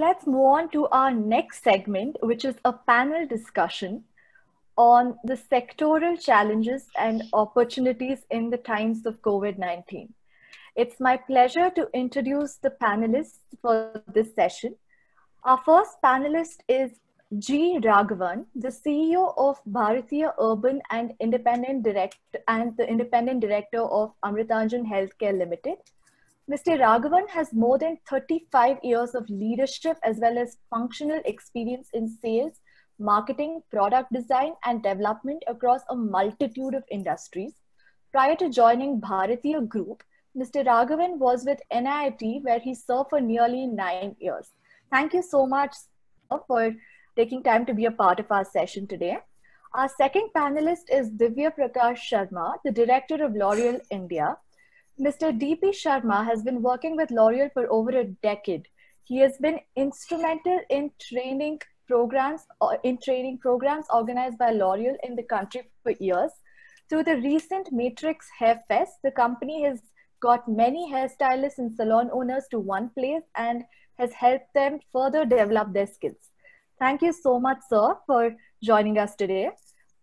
Let's move on to our next segment, which is a panel discussion on the sectoral challenges and opportunities in the times of COVID-19. It's my pleasure to introduce the panelists for this session. Our first panelist is G. Raghavan, the CEO of Bharatiya Urban and the Independent Director of Amritanjan Healthcare Limited. Mr. Raghavan has more than 35 years of leadership as well as functional experience in sales, marketing, product design, and development across a multitude of industries. Prior to joining Bharatiya Group, Mr. Raghavan was with NIT, where he served for nearly 9 years. Thank you so much, sir, for taking time to be a part of our session today. Our second panelist is Divya Prakash Sharma, the Director of L'Oreal India. Mr. D.P. Sharma has been working with L'Oreal for over a decade. He has been instrumental in training programs organized by L'Oreal in the country for years. Through the recent Matrix Hair Fest, the company has got many hairstylists and salon owners to one place and has helped them further develop their skills. Thank you so much, sir, for joining us today.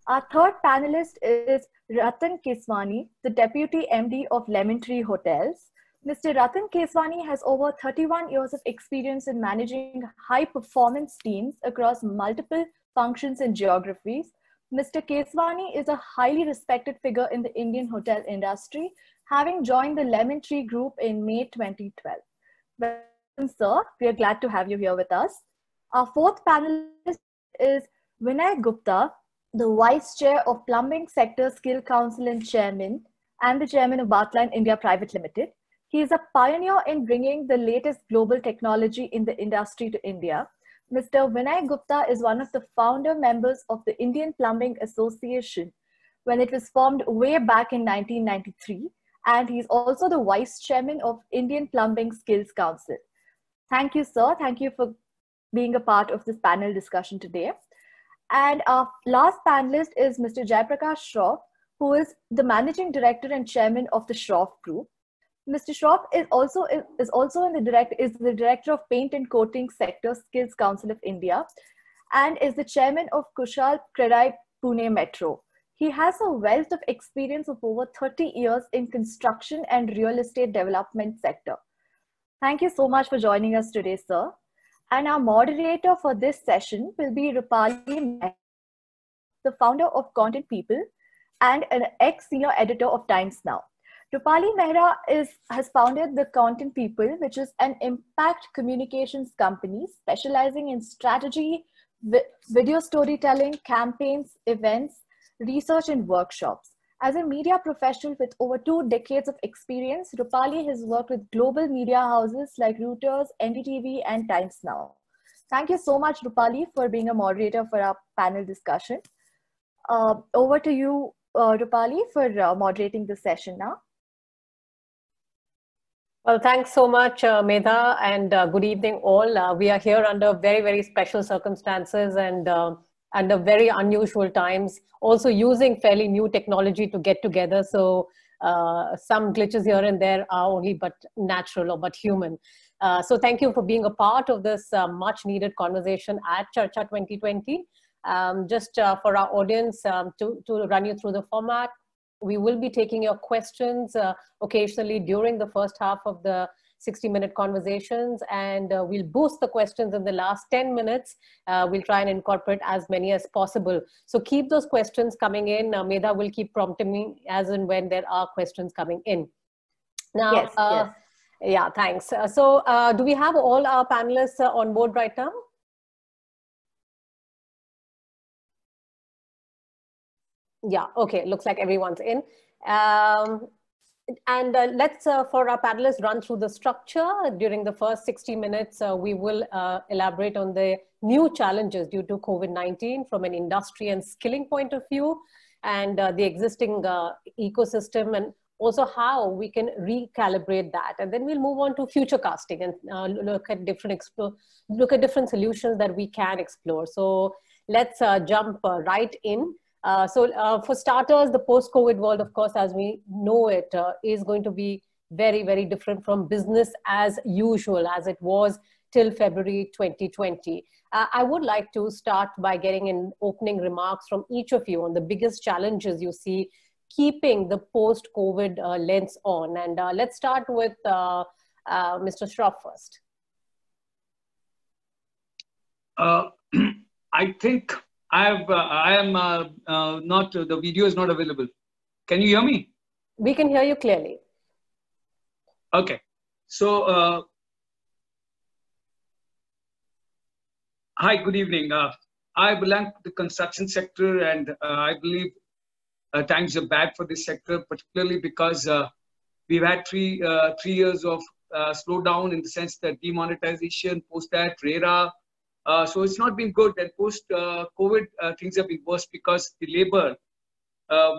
Our third panelist is Rattan Keswani, the Deputy MD of Lemon Tree Hotels. Mr. Rattan Keswani has over 31 years of experience in managing high-performance teams across multiple functions and geographies. Mr. Keswani is a highly respected figure in the Indian hotel industry, having joined the Lemon Tree Group in May 2012. Welcome, sir. We are glad to have you here with us. Our fourth panelist is Vinay Gupta, the Vice Chair of Plumbing Sector Skill Council and the Chairman of Bathline India Private Limited. He is a pioneer in bringing the latest global technology in the industry to India. Mr. Vinay Gupta is one of the founder members of the Indian Plumbing Association when it was formed way back in 1993. And he's also the Vice Chairman of Indian Plumbing Skills Council. Thank you, sir. Thank you for being a part of this panel discussion today. And our last panelist is Mr. Jaiprakash Shroff, who is the Managing Director and Chairman of the Shroff Group. Mr. Shroff is the Director of Paint and Coating Sector Skills Council of India and is the Chairman of Kushal Kredai Pune Metro. He has a wealth of experience of over 30 years in construction and real estate development sector. Thank you so much for joining us today, sir. And our moderator for this session will be Rupali, the founder of Content People and an ex-senior editor of Times Now. Rupali Mehra has founded the Content People, which is an impact communications company specializing in strategy, video storytelling, campaigns, events, research, and workshops. As a media professional with over 2 decades of experience, Rupali has worked with global media houses like Reuters, NDTV, and Times Now. Thank you so much, Rupali, for being a moderator for our panel discussion. Over to you, Rupali, for moderating the session now. Well, thanks so much, Mehra, and good evening all. We are here under very, very special circumstances and under very unusual times, also using fairly new technology to get together. So some glitches here and there are only but natural or but human. So thank you for being a part of this much needed conversation at Charcha 2020. Just for our audience, to run you through the format, we will be taking your questions occasionally during the first half of the 60-minute conversations, and we'll boost the questions in the last 10 minutes. We'll try and incorporate as many as possible. So keep those questions coming in. Mehra will keep prompting me as and when there are questions coming in. Now, yes. Yeah, thanks. So do we have all our panelists on board right now? Yeah, okay, looks like everyone's in. And let's, for our panelists, run through the structure. During the first 60 minutes, we will elaborate on the new challenges due to COVID-19 from an industry and skilling point of view, and the existing ecosystem, and also how we can recalibrate that. And then we'll move on to future casting and look at different solutions that we can explore. So let's jump right in. For starters, the post-COVID world, of course, as we know it, is going to be very, very different from business as usual as it was till February 2020. I would like to start by getting in opening remarks from each of you on the biggest challenges you see keeping the post-COVID lens on. And let's start with Mr. Shroff first. I think I am not, the video is not available. Can you hear me? We can hear you clearly. Okay. So, hi, good evening. I belong to the construction sector, and I believe times are bad for this sector, particularly because we've had three years of slowdown in the sense that demonetization, post that, RERA. So it's not been good. And post COVID, things have been worse because the labor,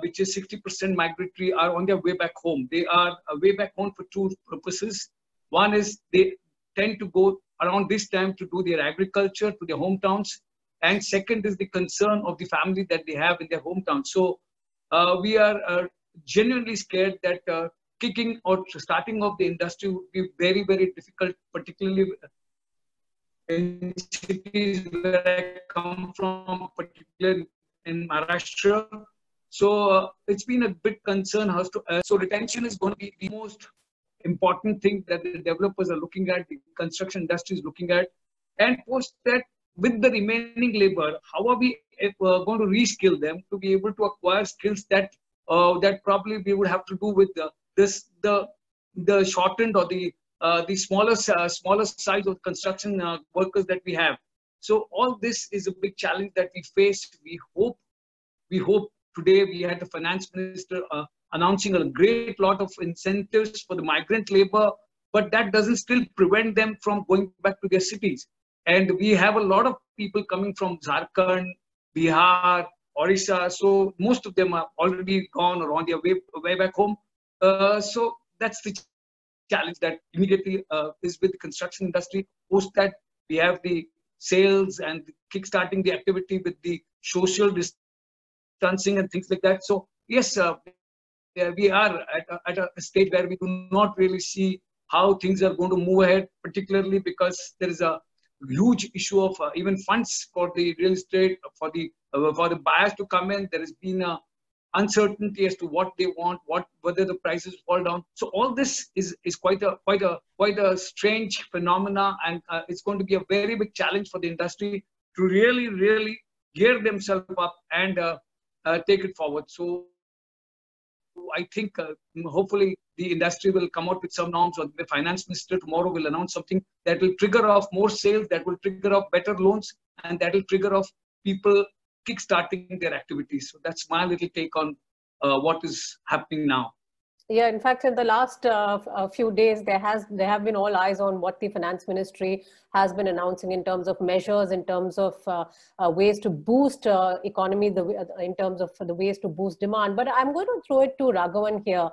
which is 60% migratory, are on their way back home. They are way back home for two purposes. One is they tend to go around this time to do their agriculture to their hometowns. And second is the concern of the family that they have in their hometown. So we are genuinely scared that kicking or starting off the industry would be very, very difficult, particularly in cities where I come from, particularly in Maharashtra. So it's been a big concern. So retention is going to be the most important thing that the developers are looking at, the construction industry is looking at. And post that, with the remaining labor, how are we going to reskill them to be able to acquire skills that that probably we would have to do with the shortened or the smaller size of construction workers that we have. So all this is a big challenge that we face. We hope today we had the finance minister announcing a great lot of incentives for the migrant labor, but that doesn't still prevent them from going back to their cities. And we have a lot of people coming from Jharkhand, Bihar, Orissa. So most of them are already gone or on their way back home. So that's the challenge that immediately is with the construction industry. Post that, we have the sales and kickstarting the activity with the social distancing and things like that. So yes, we are at a stage where we do not really see how things are going to move ahead, particularly because there is a huge issue of even funds for the real estate, for the buyers to come in. There has been a uncertainty as to what they want, whether the prices fall down. So all this is quite a strange phenomena, and it's going to be a very big challenge for the industry to really gear themselves up and take it forward. So I think hopefully the industry will come out with some norms, or the finance minister tomorrow will announce something that will trigger off more sales, that will trigger off better loans, and that will trigger off people kickstarting their activities. So that's my little take on what is happening now. Yeah, in fact, in the last few days, there have been all eyes on what the finance ministry has been announcing in terms of measures, in terms of ways to boost economy, in terms of the ways to boost demand. But I'm going to throw it to Raghavan here,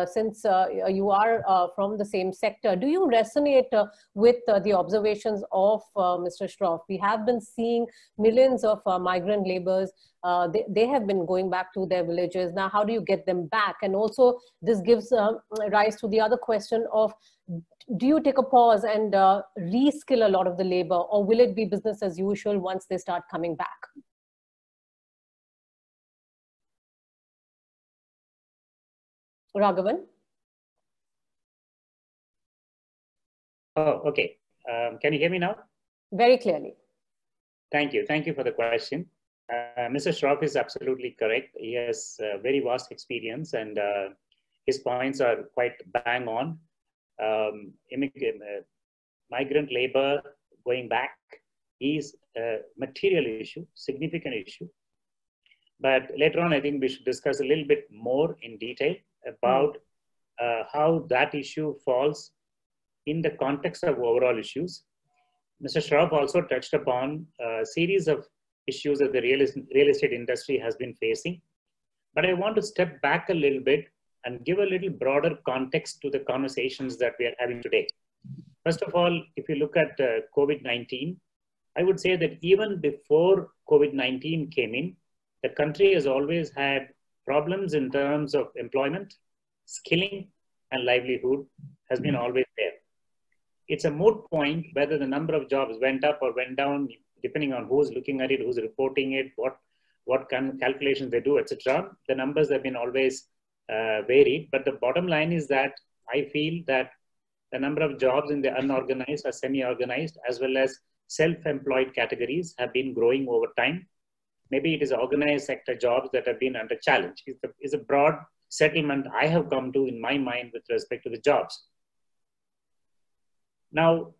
since you are from the same sector. Do you resonate with the observations of Mr. Shroff? We have been seeing millions of migrant laborers. They have been going back to their villages. Now, how do you get them back? And also, this gives rise to the other question of, do you take a pause and reskill a lot of the labor, or will it be business as usual once they start coming back? Raghavan? Oh, okay. Can you hear me now? Very clearly. Thank you. Thank you for the question. Mr. Shroff is absolutely correct. He has very vast experience, and his points are quite bang on. Migrant labor going back is a material issue, significant issue. But later on, I think we should discuss a little bit more in detail about how that issue falls in the context of overall issues. Mr. Shroff also touched upon a series of issues that the real estate industry has been facing. But I want to step back a little bit and give a little broader context to the conversations that we are having today. First of all, if you look at COVID-19, I would say that even before COVID-19 came in, the country has always had problems in terms of employment, skilling, and livelihood has been always there. it's a moot point whether the number of jobs went up or went down, depending on who's looking at it, who's reporting it, what kind of calculations they do, etc. The numbers have been always varied. But the bottom line is that I feel that the number of jobs in the unorganized or semi-organized as well as self-employed categories have been growing over time. Maybe it is organized sector jobs that have been under challenge. It's a broad settlement I have come to in my mind with respect to the jobs. Now,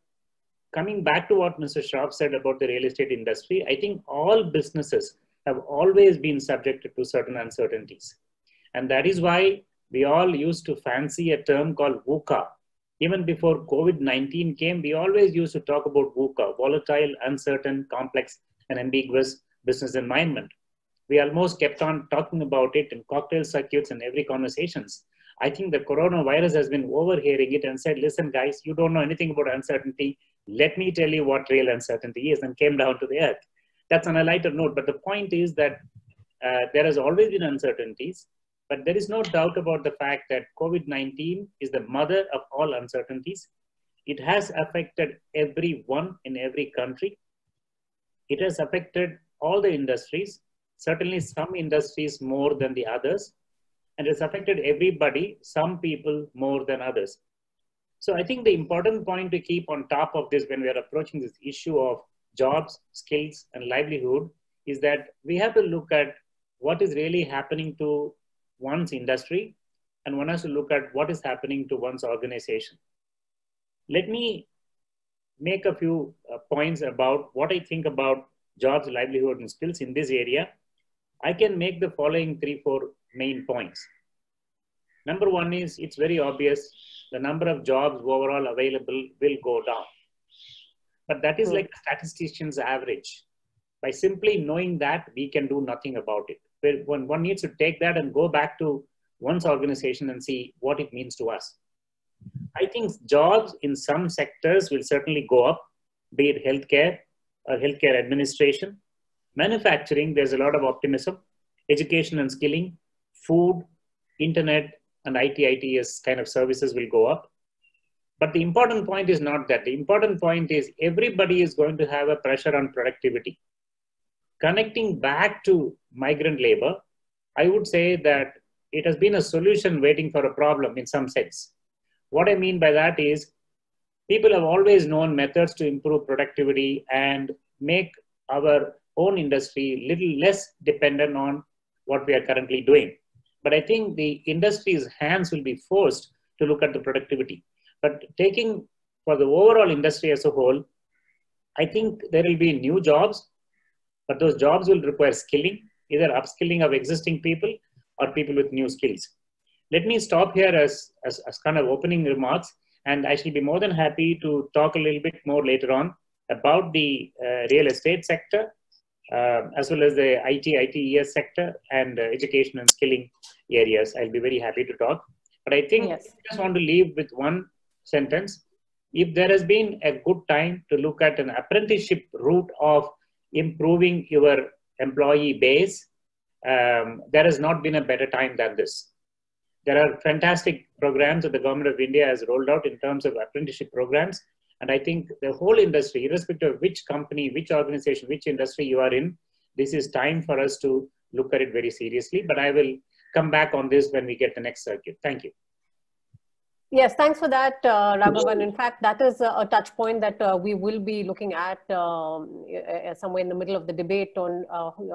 coming back to what Mr. Shroff said about the real estate industry, I think all businesses have always been subjected to certain uncertainties. And that is why we all used to fancy a term called VUCA. Even before COVID-19 came, we always used to talk about VUCA, volatile, uncertain, complex, and ambiguous business environment. We almost kept on talking about it in cocktail circuits and every conversations. I think the coronavirus has been overhearing it and said, listen, guys, you don't know anything about uncertainty. Let me tell you what real uncertainty is, and came down to the earth. That's on a lighter note. But the point is that there has always been uncertainties, but there is no doubt about the fact that COVID-19 is the mother of all uncertainties. It has affected everyone in every country. It has affected all the industries, certainly some industries more than the others. And it's affected everybody, some people more than others. So I think the important point to keep on top of this when we are approaching this issue of jobs, skills, and livelihood is that we have to look at what is really happening to one's industry, and one has to look at what is happening to one's organization. Let me make a few points about what I think about jobs, livelihood, and skills in this area. I can make the following 3-4 main points. Number one is, it's very obvious the number of jobs overall available will go down. But that is like a statistician's average. By simply knowing that, we can do nothing about it. One needs to take that and go back to one's organization and see what it means to us. I think jobs in some sectors will certainly go up, be it healthcare or healthcare administration. Manufacturing, there's a lot of optimism. Education and skilling, food, internet, and ITES kind of services will go up. But the important point is not that. The important point is everybody is going to have a pressure on productivity. Connecting back to migrant labor, I would say that it has been a solution waiting for a problem in some sense. What I mean by that is people have always known methods to improve productivity and make our own industry a little less dependent on what we are currently doing. But I think the industry's hands will be forced to look at the productivity. But taking for the overall industry as a whole, I think there will be new jobs, but those jobs will require skilling, either upskilling of existing people or people with new skills. Let me stop here as kind of opening remarks, and I shall be more than happy to talk a little bit more later on about the real estate sector, as well as the ITES sector and education and skilling areas. I'll be very happy to talk. But I think I just want to leave with one sentence. If there has been a good time to look at an apprenticeship route of improving your employee base, there has not been a better time than this. There are fantastic programs that the government of India has rolled out in terms of apprenticeship programs. And I think the whole industry, irrespective of which company, which organization, which industry you are in, this is time for us to look at it very seriously. But I will come back on this when we get the next circuit. Thank you. Yes, thanks for that, Raghavan. In fact, that is a touch point that we will be looking at somewhere in the middle of the debate on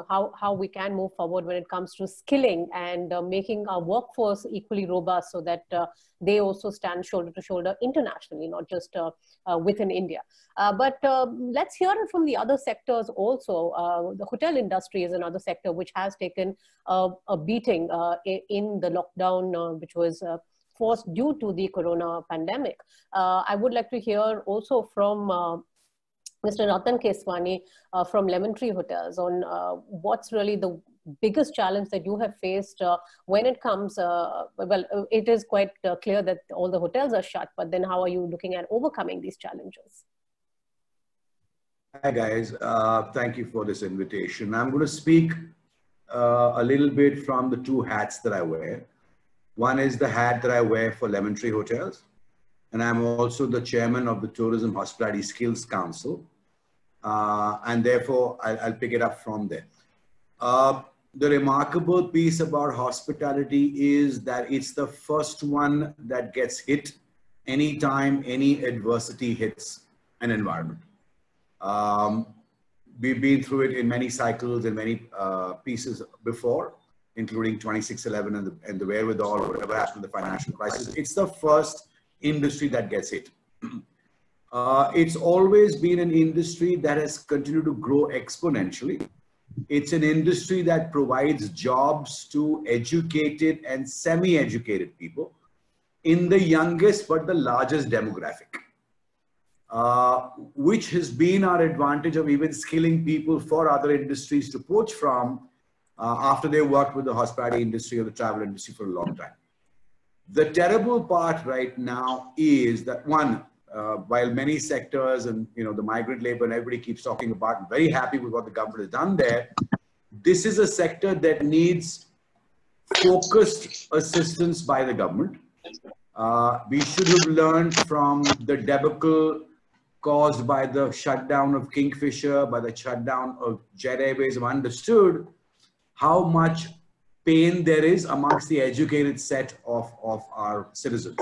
how we can move forward when it comes to skilling and making our workforce equally robust so that they also stand shoulder to shoulder internationally, not just within India. But let's hear it from the other sectors also. The hotel industry is another sector which has taken a beating in the lockdown, which was forced due to the corona pandemic. I would like to hear also from Mr. Rattan Keswani from Lemon Tree Hotels on what's really the biggest challenge that you have faced when it comes, well, it is quite clear that all the hotels are shut, but then how are you looking at overcoming these challenges? Hi guys, thank you for this invitation. I'm going to speak a little bit from the two hats that I wear. One is the hat that I wear for Lemon Tree Hotels, and I'm also the chairman of the Tourism Hospitality Skills Council. And therefore, I'll pick it up from there. The remarkable piece about hospitality is that it's the first one that gets hit anytime any adversity hits an environment. We've been through it in many cycles and many pieces before, including 26/11 and the wherewithal, or whatever happened to the financial crisis. It's the first industry that gets hit. It's always been an industry that has continued to grow exponentially. It's an industry that provides jobs to educated and semi-educated people in the youngest but the largest demographic, which has been our advantage of even skilling people for other industries to poach from after they worked with the hospitality industry or the travel industry for a long time. The terrible part right now is that one, while many sectors and the migrant labor and everybody keeps talking about, I'm very happy with what the government has done there. This is a sector that needs focused assistance by the government. We should have learned from the debacle caused by the shutdown of Kingfisher, by the shutdown of Jet Airways, have understood how much pain there is amongst the educated set of our citizens.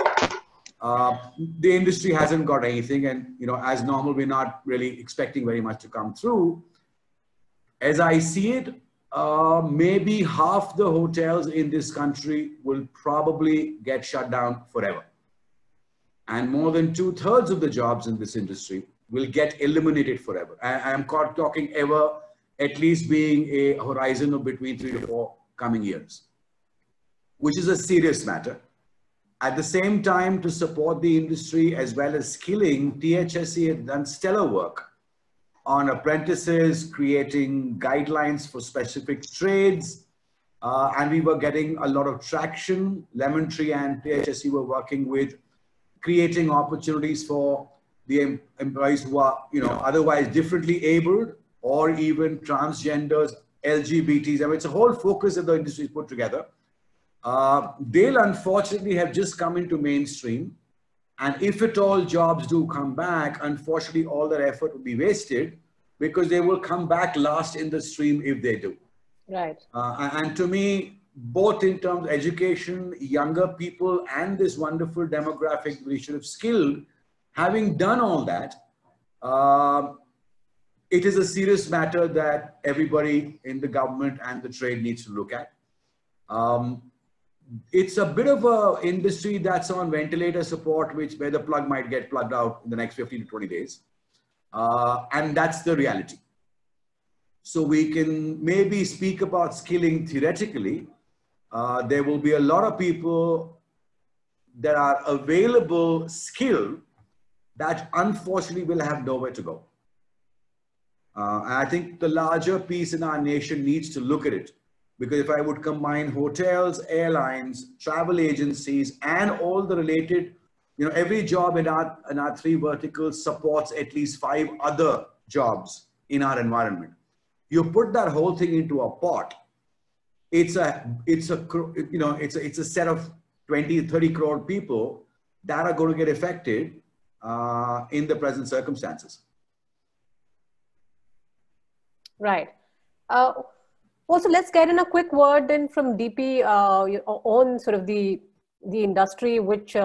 The industry hasn't got anything, and as normal, we're not really expecting very much to come through. As I see it, maybe half the hotels in this country will probably get shut down forever. And more than 2/3 of the jobs in this industry will get eliminated forever. I'm talking ever, at least being a horizon of between 3 to 4 coming years, which is a serious matter. At the same time, to support the industry as well as skilling, THSE had done stellar work on apprentices, creating guidelines for specific trades, and we were getting a lot of traction. Lemon Tree and THSE were working with creating opportunities for the employees who are otherwise differently abled, or even transgenders, LGBTs. I mean, it's a whole focus that the industry has put together. They'll unfortunately have just come into mainstream. And if at all jobs do come back, unfortunately, all their effort will be wasted, because they will come back last in the stream if they do. Right. And to me, both in terms of education, younger people, and this wonderful demographic we should have skilled, having done all that, it is a serious matter that everybody in the government and the trade needs to look at. It's a bit of an industry that's on ventilator support, where the plug might get plugged out in the next 15 to 20 days. And that's the reality. So we can maybe speak about skilling theoretically. There will be a lot of people that are available skilled that unfortunately will have nowhere to go. And I think the larger piece in our nation needs to look at it. Because if I would combine hotels, airlines, travel agencies, and all the related, every job in our 3 verticals supports at least 5 other jobs in our environment. You put that whole thing into a pot, it's a set of 20, 30 crore people that are going to get affected in the present circumstances. Right. Also, let's get in a quick word then from DP on sort of the industry, which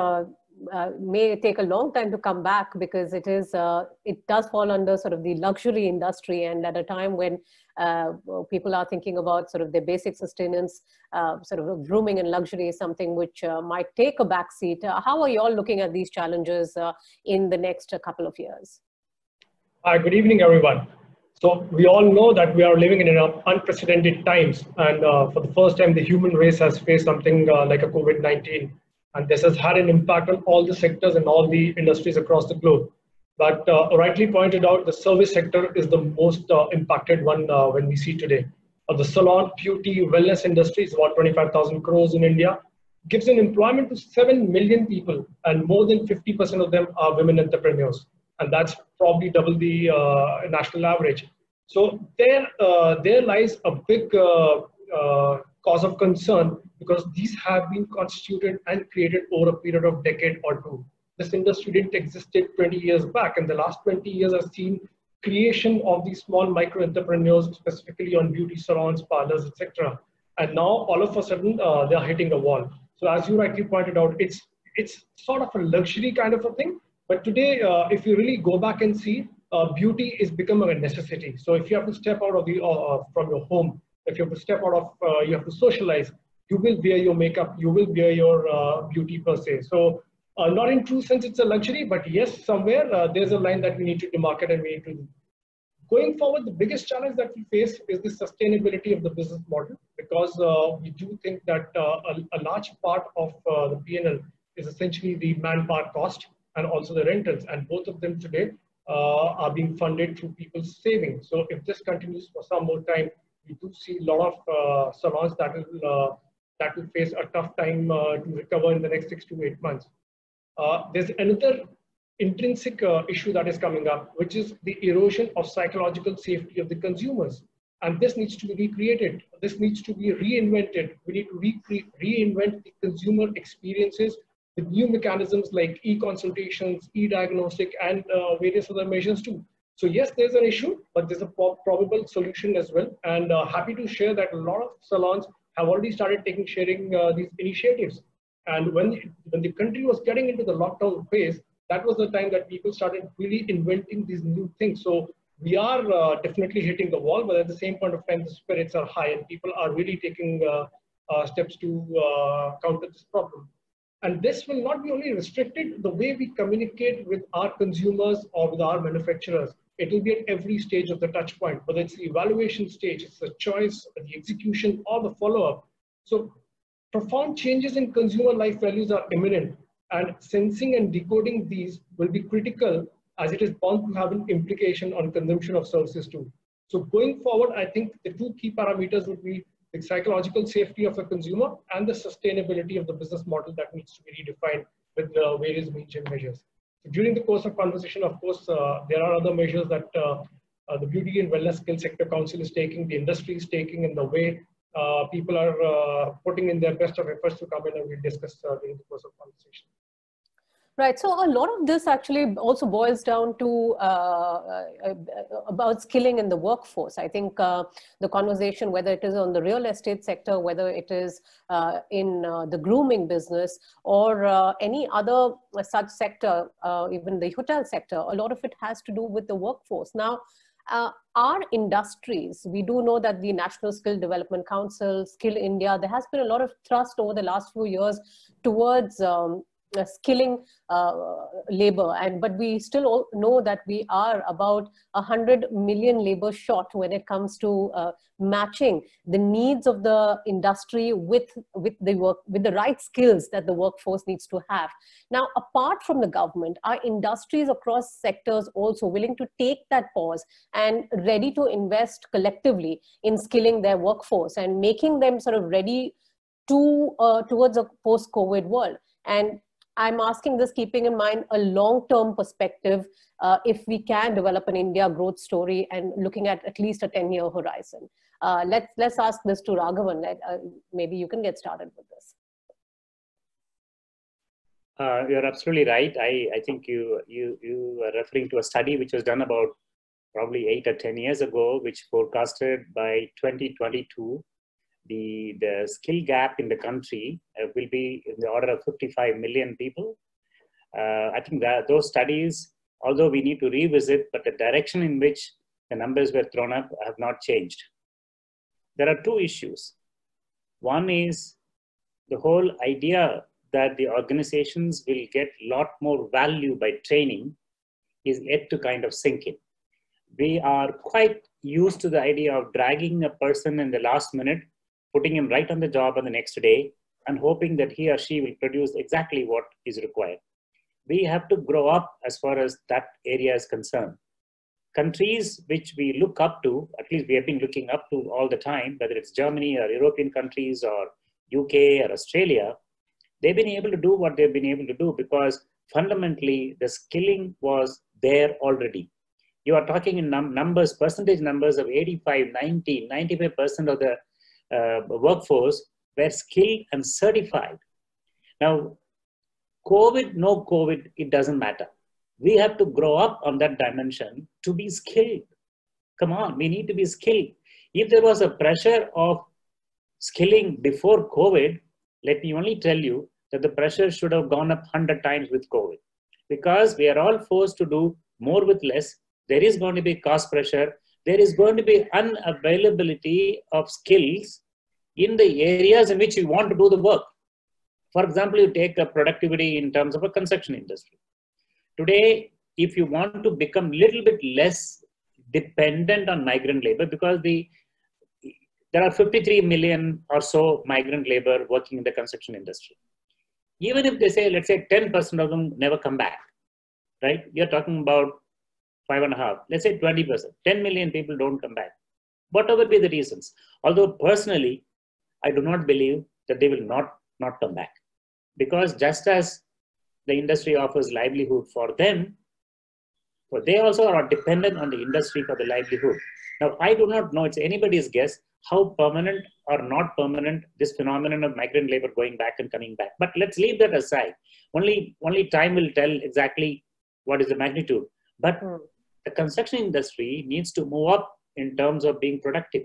may take a long time to come back, because it does fall under sort of the luxury industry, and at a time when people are thinking about sort of their basic sustenance, sort of grooming and luxury is something which might take a backseat. How are you all looking at these challenges in the next couple of years? Hi, good evening, everyone. So we all know that we are living in unprecedented times, and for the first time, the human race has faced something like a COVID-19, and this has had an impact on all the sectors and all the industries across the globe. But rightly pointed out, the service sector is the most impacted one when we see today. The salon, beauty, wellness industry is about 25,000 crores in India, gives an employment to 7 million people, and more than 50% of them are women entrepreneurs. And that's probably double the national average. So there lies a big cause of concern, because these have been constituted and created over a period of decade or two. this industry didn't exist 20 years back. And the last 20 years have seen creation of these small micro entrepreneurs, specifically on beauty salons, parlors, etc. And now all of a sudden they are hitting a wall. So as you rightly pointed out, it's sort of a luxury kind of a thing. But today, if you really go back and see, beauty is becoming a necessity. So if you have to step out of the from your home, if you have to step out of, you have to socialize, you will wear your makeup, you will wear your beauty per se. So not in true sense it's a luxury, but yes, somewhere there's a line that we need to demarcate and we need to do. Going forward, the biggest challenge that we face is the sustainability of the business model, because we do think that a large part of the P&L is essentially the manpower cost and also the rentals, and both of them today are being funded through people's savings. So if this continues for some more time, we do see a lot of salons that will face a tough time to recover in the next 6 to 8 months. There's another intrinsic issue that is coming up, which is the erosion of psychological safety of the consumers. And this needs to be recreated. This needs to be reinvented. We need to reinvent the consumer experiences with new mechanisms like e-consultations, e-diagnostic, and various other measures too. So yes, there's an issue, but there's a probable solution as well. And happy to share that a lot of salons have already started sharing these initiatives. And when the country was getting into the lockdown phase, that was the time that people started really inventing these new things. So we are definitely hitting the wall, but at the same point of time, the spirits are high and people are really taking steps to counter this problem. And this will not be only restricted the way we communicate with our consumers or with our manufacturers. It will be at every stage of the touch point, whether it's the evaluation stage, it's the choice, the execution, or the follow-up. So profound changes in consumer life values are imminent, and sensing and decoding these will be critical, as it is bound to have an implication on consumption of services too. So going forward, I think the two key parameters would be the psychological safety of a consumer and the sustainability of the business model that needs to be redefined with various measures. So during the course of conversation, of course, there are other measures that the Beauty and Wellness Skill Sector Council is taking, the industry is taking, in the way people are putting in their best of efforts to come in, and we'll discuss during the course of conversation. Right. So a lot of this actually also boils down to about skilling in the workforce. I think the conversation, whether it is on the real estate sector, whether it is in the grooming business or any other such sector, even the hotel sector, a lot of it has to do with the workforce. Now, our industries, we do know that the National Skill Development Council, Skill India, there has been a lot of thrust over the last few years towards skilling labor, but we still know that we are about 100 million labor short when it comes to matching the needs of the industry with the right skills that the workforce needs to have. Now, apart from the government, are industries across sectors also willing to take that pause and ready to invest collectively in skilling their workforce and making them sort of ready to towards a post-COVID world? And I'm asking this keeping in mind a long-term perspective, if we can develop an India growth story and looking at least a 10-year horizon. Let's ask this to Raghavan. Maybe you can get started with this. You're absolutely right. I think you are referring to a study which was done about probably 8 or 10 years ago, which forecasted by 2022, the skill gap in the country will be in the order of 55 million people. I think that those studies, although we need to revisit, but the direction in which the numbers were thrown up have not changed. There are two issues. One is the whole idea that the organizations will get a lot more value by training is yet to kind of sink in. We are quite used to the idea of dragging a person in the last minute, putting him right on the job on the next day, and hoping that he or she will produce exactly what is required. We have to grow up as far as that area is concerned. Countries which we look up to, at least we have been looking up to all the time, whether it's Germany or European countries or UK or Australia, they've been able to do what they've been able to do because fundamentally the skilling was there already. You are talking in numbers, percentage numbers of 85, 90, 95% of the workforce were skilled and certified. Now, COVID, no COVID, it doesn't matter. We have to grow up on that dimension to be skilled. Come on, we need to be skilled. If there was a pressure of skilling before COVID, let me only tell you that the pressure should have gone up 100 times with COVID. Because we are all forced to do more with less. There is going to be cost pressure. There is going to be unavailability of skills in the areas in which you want to do the work. For example, you take a productivity in terms of a construction industry. Today, if you want to become a little bit less dependent on migrant labor, because there are 53 million or so migrant labor working in the construction industry. Even if they say, let's say 10% of them never come back, right? You're talking about 5.5, let's say 20%, 10 million people don't come back. Whatever be the reasons. Although personally, I do not believe that they will not come back. Because just as the industry offers livelihood for them, but they also are dependent on the industry for the livelihood. Now, I do not know, it's anybody's guess, how permanent or not permanent this phenomenon of migrant labor going back and coming back. But let's leave that aside. Only time will tell exactly what is the magnitude. But the construction industry needs to move up in terms of being productive.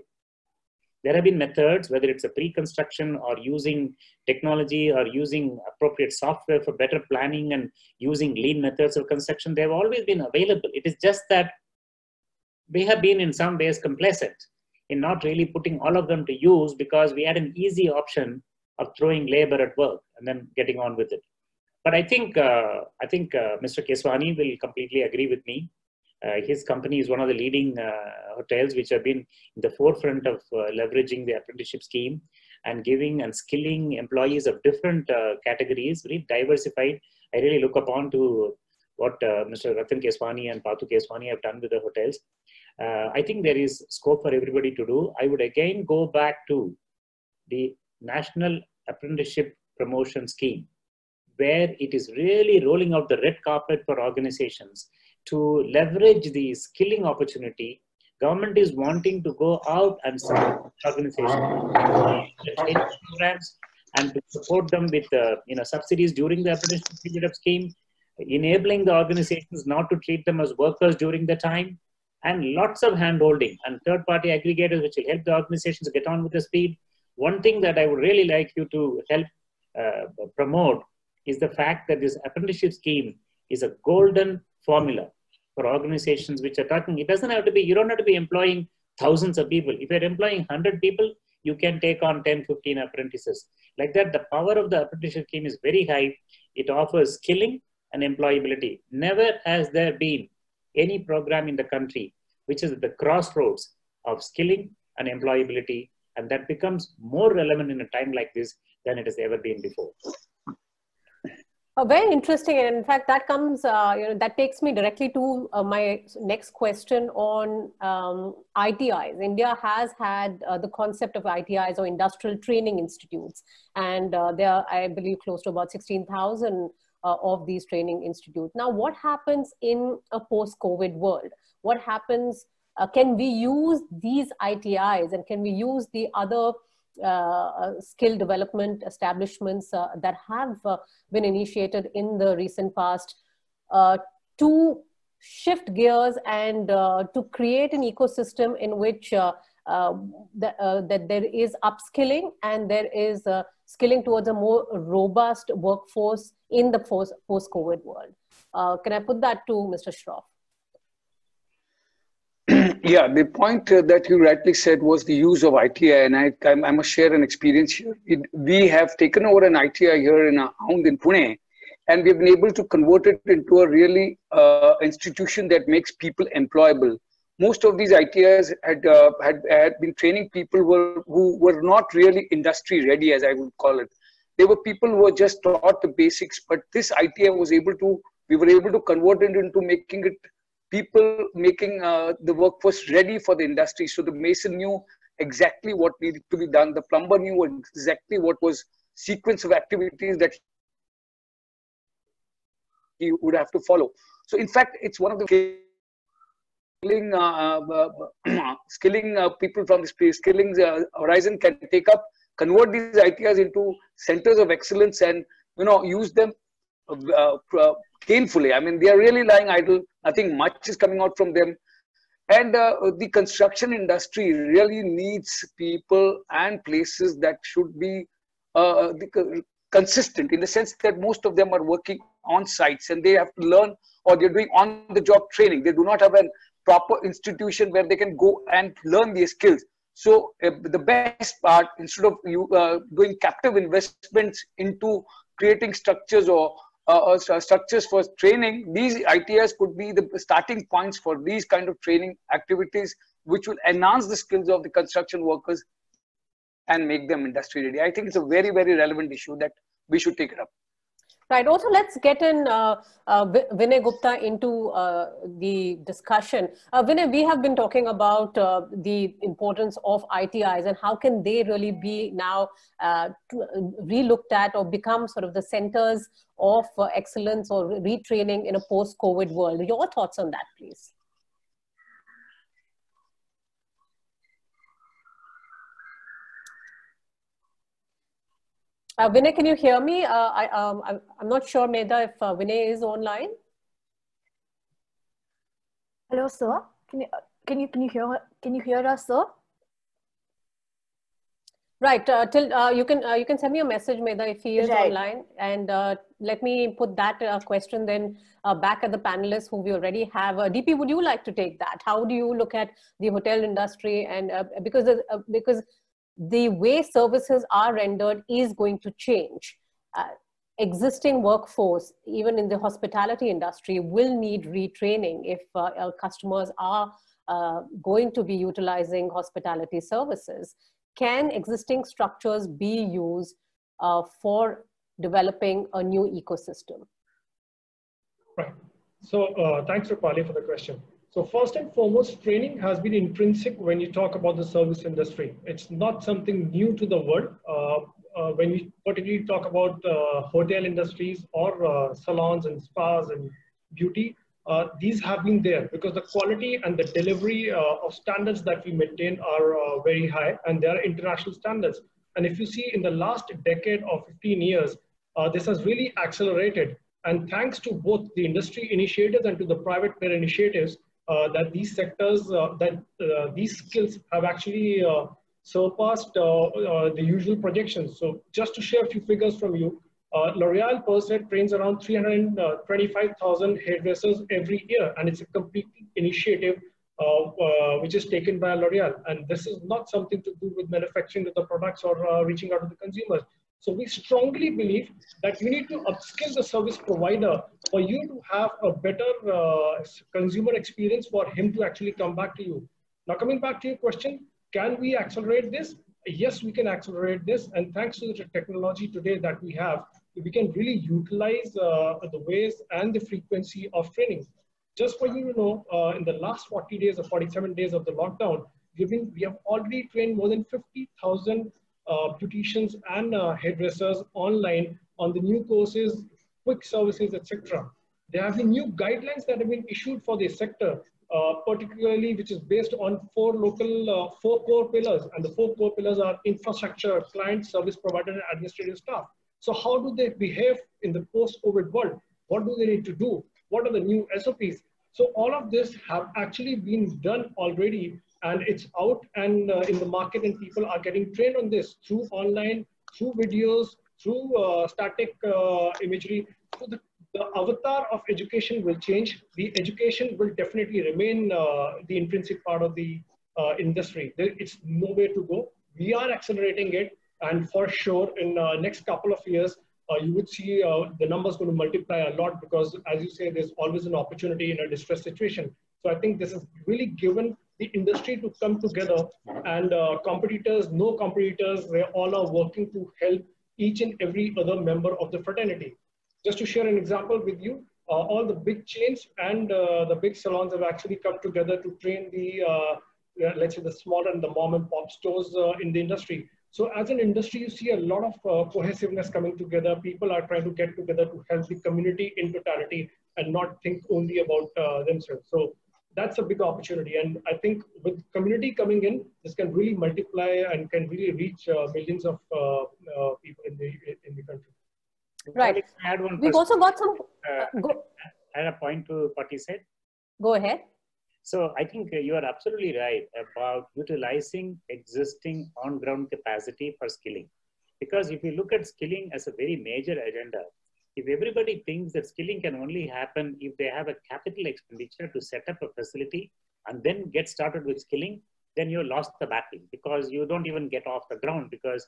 There have been methods, whether it's a pre-construction or using technology or using appropriate software for better planning and using lean methods of construction. They've always been available. It is just that we have been in some ways complacent in not really putting all of them to use because we had an easy option of throwing labor at work and then getting on with it. But I think Mr. Keswani will completely agree with me. His company is one of the leading hotels which have been in the forefront of leveraging the apprenticeship scheme and giving and skilling employees of different categories, very diversified. I really look upon to what Mr. Rattan Keswani and Patu Keswani have done with the hotels. I think there is scope for everybody to do. I would again go back to the National Apprenticeship Promotion Scheme, where it is really rolling out the red carpet for organizations to leverage the skilling opportunity. Government is wanting to go out and support organizations, training programs, and to support them with subsidies during the apprenticeship period of scheme, enabling the organizations not to treat them as workers during the time, and lots of hand-holding and third-party aggregators which will help the organizations get on with the speed. One thing that I would really like you to help promote is the fact that this apprenticeship scheme is a golden formula for organizations which are talking. It doesn't have to be, you don't have to be employing thousands of people. If you're employing 100 people, you can take on 10, 15 apprentices. Like that, the power of the apprenticeship scheme is very high. It offers skilling and employability. Never has there been any program in the country which is at the crossroads of skilling and employability, and that becomes more relevant in a time like this than it has ever been before. Very interesting, and in fact, that comes, that takes me directly to my next question on ITIs. India has had the concept of ITIs or industrial training institutes, and there are, I believe, close to about 16,000 of these training institutes. Now, what happens in a post-COVID world? What happens? Can we use these ITIs and can we use the other skill development establishments that have been initiated in the recent past to shift gears and to create an ecosystem in which that there is upskilling and there is skilling towards a more robust workforce in the post-COVID world? Can I put that to Mr. Shroff? Yeah, the point that you rightly said was the use of ITI, and I must share an experience here. We have taken over an ITI here in Hound in Pune, and we've been able to convert it into a really institution that makes people employable. Most of these ITIs had been training people who were not really industry ready, as I would call it. They were people who were just taught the basics, but this ITI we were able to convert it into making the workforce ready for the industry. So the mason knew exactly what needed to be done. The plumber knew exactly what was sequence of activities that he would have to follow. So in fact, it's one of the skilling people from the space, skilling horizon can take up, convert these ITIs into centers of excellence and use them painfully. I mean, they are really lying idle. Nothing much is coming out from them. And the construction industry really needs people and places that should be consistent, in the sense that most of them are working on sites and they have to learn, or they're doing on the job training. They do not have a proper institution where they can go and learn these skills. So the best part, instead of you doing captive investments into creating structures or structures for training, these ITeS could be the starting points for these kind of training activities, which will enhance the skills of the construction workers and make them industry ready. I think it's a very, very relevant issue that we should take it up. Right. Also, let's get in Vinay Gupta into the discussion. Vinay, we have been talking about the importance of ITIs and how can they really be now relooked at or become sort of the centers of excellence or retraining in a post-COVID world. Your thoughts on that, please. Vinay, can you hear me? I'm not sure, Mehra, if Vinay is online. Hello, sir. Can you hear us, sir? Right. You can send me a message, Mehra, if he is online, and let me put that question then back at the panelists who we already have. DP, would you like to take that? How do you look at the hotel industry, and because the way services are rendered is going to change. Existing workforce, even in the hospitality industry, will need retraining if our customers are going to be utilizing hospitality services. Can existing structures be used for developing a new ecosystem? Right. So thanks, Rupali, for the question. So first and foremost, training has been intrinsic when you talk about the service industry. It's not something new to the world. When we particularly talk about hotel industries or salons and spas and beauty, these have been there because the quality and the delivery of standards that we maintain are very high, and they are international standards. And if you see in the last decade or 15 years, this has really accelerated. And thanks to both the industry initiatives and to the private player initiatives, that these sectors, these skills have actually surpassed the usual projections. So just to share a few figures from you, L'Oreal per se trains around 325,000 hairdressers every year, and it's a complete initiative which is taken by L'Oreal. And this is not something to do with manufacturing of the products or reaching out to the consumers. So we strongly believe that you need to upskill the service provider for you to have a better consumer experience for him to actually come back to you. Now, coming back to your question, can we accelerate this? Yes, we can accelerate this. And thanks to the technology today that we have, we can really utilize the ways and the frequency of training. Just for you to know, in the last 40 days or 47 days of the lockdown, we have already trained more than 50,000 beauticians and hairdressers online on the new courses, quick services, etc. There have been new guidelines that have been issued for this sector, particularly which is based on four core pillars. And the four core pillars are infrastructure, client, service provider, and administrative staff. So how do they behave in the post-COVID world? What do they need to do? What are the new SOPs? So all of this have actually been done already, and it's out and in the market, and people are getting trained on this through online, through videos, through static imagery. So the avatar of education will change. The education will definitely remain the intrinsic part of the industry. It's nowhere to go. We are accelerating it, and for sure in next couple of years, you would see the numbers going to multiply a lot, because as you say, there's always an opportunity in a distress situation. So I think this is really given the industry to come together, and competitors, no competitors, they all are working to help each and every other member of the fraternity. Just to share an example with you, all the big chains and the big salons have actually come together to train the, let's say, the smaller and the mom and pop stores in the industry. So as an industry, you see a lot of cohesiveness coming together. People are trying to get together to help the community in totality and not think only about themselves. So that's a big opportunity. And I think with community coming in, this can really multiply and can really reach millions of people in the country. Right. I had one We've also got some. I had a point to what he said. Go ahead. So I think you are absolutely right about utilizing existing on-ground capacity for skilling. Because if you look at skilling as a very major agenda, if everybody thinks that skilling can only happen if they have a capital expenditure to set up a facility and then get started with skilling, then you lost the battle because you don't even get off the ground because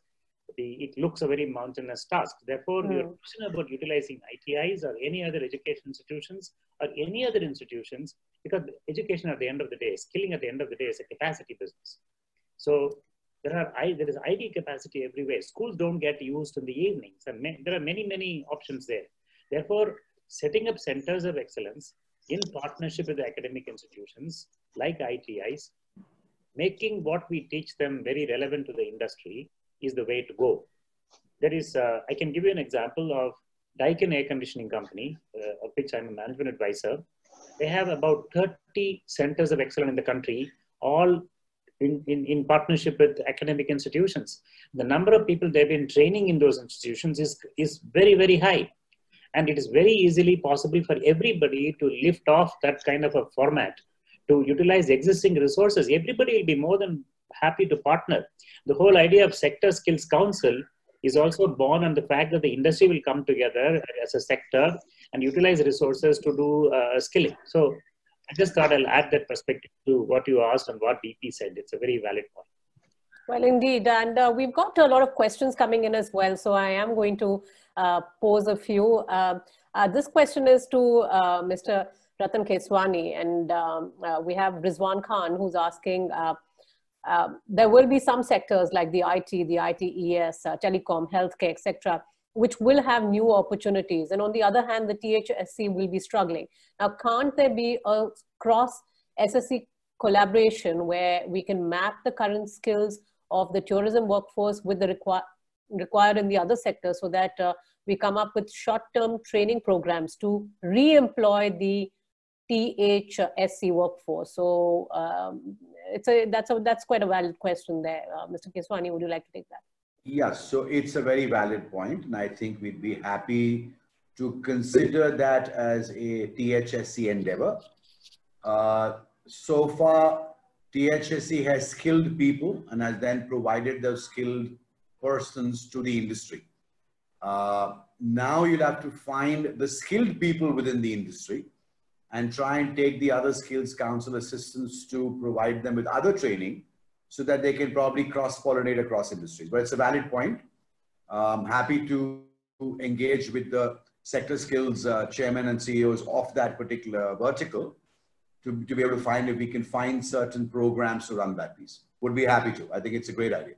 it looks a very mountainous task. Therefore, your question about utilizing ITIs or any other education institutions or any other institutions, because education at the end of the day, skilling at the end of the day is a capacity business. So there is IT capacity everywhere. Schools don't get used in the evenings, and there are many options there. Therefore, setting up centers of excellence in partnership with the academic institutions like ITIs, making what we teach them very relevant to the industry is the way to go. There is, I can give you an example of Daikin Air Conditioning Company, of which I'm a management advisor. They have about 30 centers of excellence in the country, all in partnership with academic institutions. The number of people they've been training in those institutions is very high. And it is very easily possible for everybody to lift off that kind of a format to utilize existing resources. Everybody will be more than happy to partner. The whole idea of Sector Skills Council is also born on the fact that the industry will come together as a sector and utilize resources to do skilling. So I just thought I'll add that perspective to what you asked and what DP said. It's a very valid point. Well, indeed. And we've got a lot of questions coming in as well. So I am going to pose a few. This question is to Mr. Rattan Keswani. And we have Rizwan Khan who's asking, there will be some sectors like the IT, the ITES, telecom, healthcare, etc., which will have new opportunities. And on the other hand, the THSC will be struggling. Now, can't there be a cross-SSC collaboration where we can map the current skills of the tourism workforce with the required in the other sectors so that we come up with short-term training programs to re-employ the THSC workforce? So that's quite a valid question there. Mr. Keswani, would you like to take that? Yes, so it's a very valid point, and I think we'd be happy to consider that as a THSC endeavor. So far, THSC has skilled people and has then provided those skilled persons to the industry. Now you'll have to find the skilled people within the industry and try and take the other skills council assistants to provide them with other training so that they can probably cross-pollinate across industries. But it's a valid point. I'm happy to engage with the sector skills chairman and CEOs of that particular vertical to be able to find if we can find certain programs to run that piece. Would be happy to. I think it's a great idea.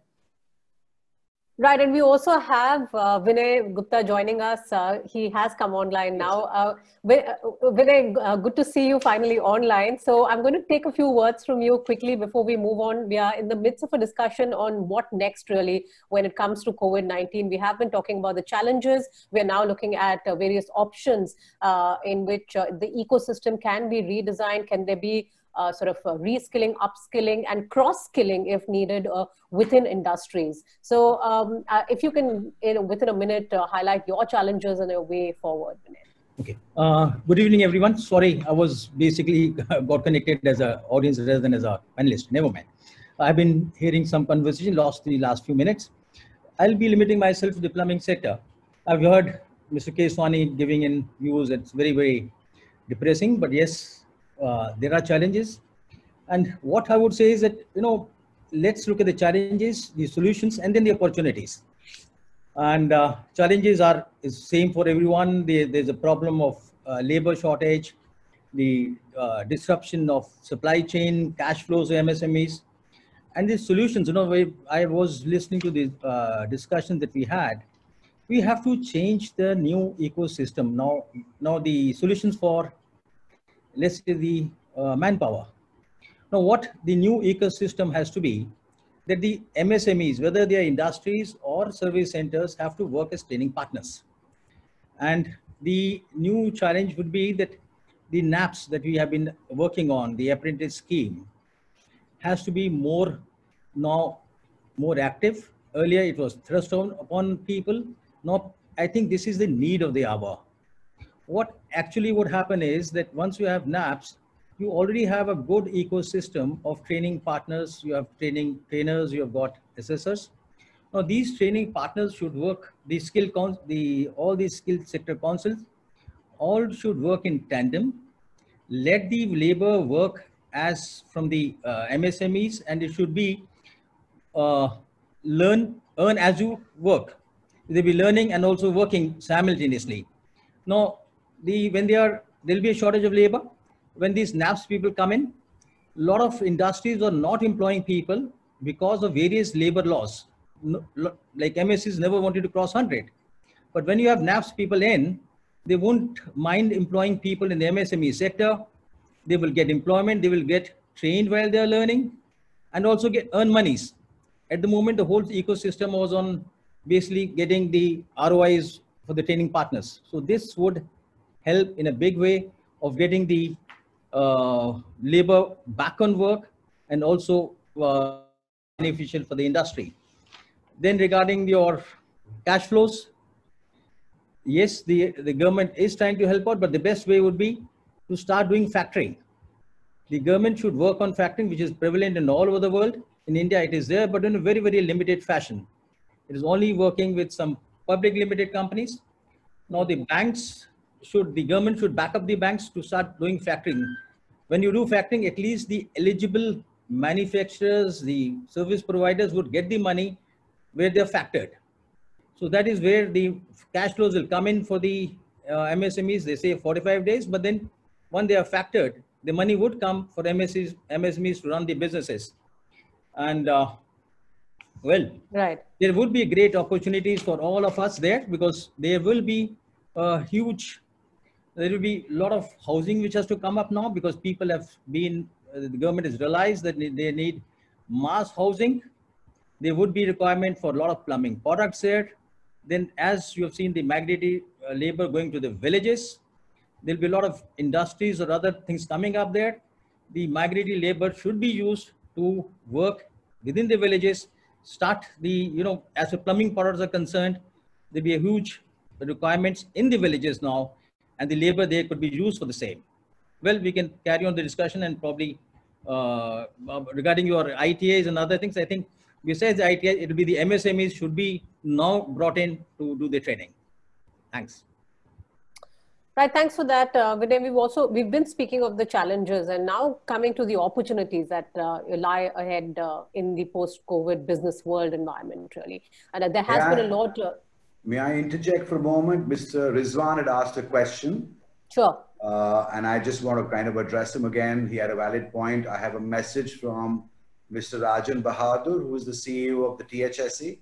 Right, and we also have Vinay Gupta joining us. He has come online now. Vinay, good to see you finally online. So I'm going to take a few words from you quickly before we move on. We are in the midst of a discussion on what next really when it comes to COVID-19. We have been talking about the challenges. We're now looking at various options in which the ecosystem can be redesigned. Can there be sort of reskilling, upskilling, and cross-skilling if needed within industries. So if you can, within a minute, highlight your challenges and your way forward. Okay. Good evening, everyone. Sorry, I was basically got connected as an audience rather than as a panelist. Never mind. I've been hearing some conversation the last few minutes. I'll be limiting myself to the plumbing sector. I've heard Mr. Keswani giving in views. It's very depressing, but yes, there are challenges. And what I would say is that, let's look at the challenges, the solutions, and then the opportunities. And challenges is same for everyone. There's a problem of labor shortage, the disruption of supply chain, cash flows of MSMEs, and the solutions. I was listening to the discussion that we had. We have to change the new ecosystem. Now the solutions for, let's say, the manpower. Now, what the new ecosystem has to be, that the MSMEs, whether they are industries or service centers, have to work as training partners. And the new challenge would be that the NAPS that we have been working on, the apprentice scheme, has to be more active. Earlier, it was thrust upon people. Now, I think this is the need of the hour. What actually would happen is that once you have NAPS, you already have a good ecosystem of training partners. You have trainers, you have got assessors. Now these training partners should work, all these skill sector councils, all should work in tandem. Let the labor work as from the MSMEs, and it should be uh, earn as you work. They'll be learning and also working simultaneously. Now, there'll be a shortage of labor. When these NAPS people come in, a lot of industries are not employing people because of various labor laws. Like MSCs never wanted to cross 100. But when you have NAPS people in, they won't mind employing people in the MSME sector. They will get employment, they will get trained while they're learning, and also earn monies. At the moment, the whole ecosystem was on basically getting the ROIs for the training partners. So this would help in a big way of getting the labor back on work, and also beneficial for the industry. Then regarding your cash flows, yes, the government is trying to help out, but the best way would be to start doing factoring. The government should work on factoring, which is prevalent in all over the world. In India, it is there, but in a very, very limited fashion. It is only working with some public limited companies. Now the government should back up the banks to start doing factoring. When you do factoring, at least the eligible manufacturers, the service providers would get the money where they're factored. So that is where the cash flows will come in for the MSMEs. They say 45 days, but then when they are factored, the money would come for MSMEs to run the businesses. And well, right, there would be great opportunities for all of us there, because there will be a lot of housing which has to come up now, because people have been, the government has realized that they need mass housing. There would be requirement for a lot of plumbing products there. Then, as you have seen, the migratory labor going to the villages, there'll be a lot of industries or other things coming up there. The migratory labor should be used to work within the villages, start as the plumbing products are concerned, there'll be a huge requirements in the villages now, and the labor there could be used for the same. Well, we can carry on the discussion, and probably regarding your ITAs and other things, I think besides the ITAs, it will be the MSMEs should be now brought in to do the training. Thanks. Right, thanks for that, Vinay. We've been speaking of the challenges, and now coming to the opportunities that lie ahead in the post-COVID business world environment, really. And there has been a lot. May I interject for a moment? Mr. Rizwan had asked a question. Sure. And I just want to kind of address him again. He had a valid point. I have a message from Mr. Rajan Bahadur, who is the CEO of the THSE,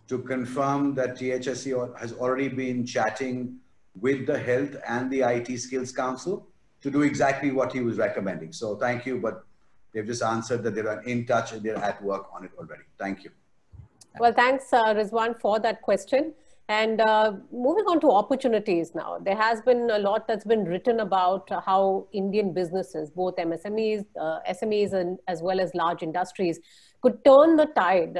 to confirm that THSE has already been chatting with the Health and the IT Skills Council to do exactly what he was recommending. So thank you, but they've just answered that they're in touch and they're at work on it already. Thank you. Well, thanks, Rizwan, for that question. And moving on to opportunities now, there has been a lot that's been written about how Indian businesses, both MSMEs, SMEs, and as well as large industries, could turn the tide